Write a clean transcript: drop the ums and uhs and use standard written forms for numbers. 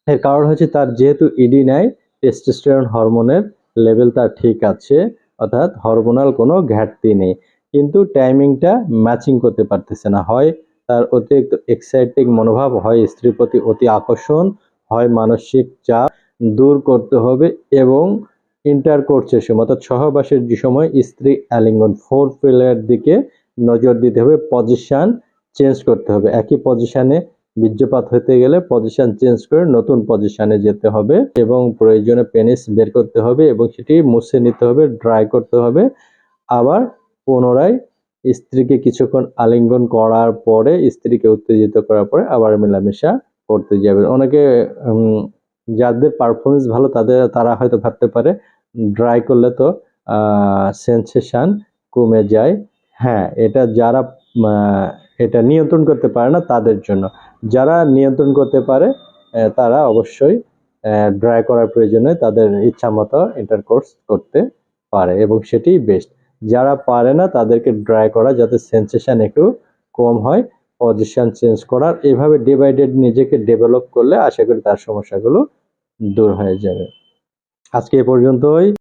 এর কারণ হচ্ছে তার যেহেতু ইডি নাই, টেস্টোস্টেরন হরমোনের লেভেল তার ঠিক আছে, অর্থাৎ হরমোনাল কোনো ঘাটতি নেই, কিন্তু টাইমিংটা ম্যাচিং করতে পারতেছে না। হয় তার অতিরিক্ত এক্সাইটিং মনোভাব, হয় স্ত্রীর প্রতি অতি আকর্ষণ, হয় মানসিক চাপ দূর করতে হবে এবং ইন্টারকোর্সের সময় অর্থাৎ সহবাসের যে সময় স্ত্রী আলিঙ্গন ফোর ফিলের দিকে নজর দিতে হবে, পজিশন চেঞ্জ করতে হবে। একই পজিশনে বীর্যপাত হতে গেলে পজিশন চেঞ্জ করে নতুন পজিশনে যেতে হবে এবং প্রয়োজনে পেনিস বের করতে হবে এবং সেটি মুছে নিতে হবে, ড্রাই করতে হবে। আবার পুনরায় স্ত্রীকে কিছুক্ষণ আলিঙ্গন করার পরে, স্ত্রীকে উত্তেজিত করার পরে আবার মেলামেশা করতে যাবে। অনেকে যাদের পারফরমেন্স ভালো তারা হয়তো ভাবতে পারে ড্রাই করলে তো সেন্সেশন কমে যায়। হ্যাঁ, এটা যারা এটা নিয়ন্ত্রণ করতে পারে না তাদের জন্য। যারা নিয়ন্ত্রণ করতে পারে তারা অবশ্যই ড্রাই করার প্রয়োজনে তাদের ইচ্ছা মতো ইন্টারকোর্স করতে পারে এবং সেটি বেস্ট। যারা পারে না তাদেরকে ড্রাই করা, যাতে সেন্সেশন একটু কম হয়, পজিশন চেঞ্জ করার, এভাবে ডিভাইডেড নিজেকে ডেভেলপ করলে আশা করি তার সমস্যাগুলো দূর হয়ে যাবে। আজকে এ পর্যন্তই।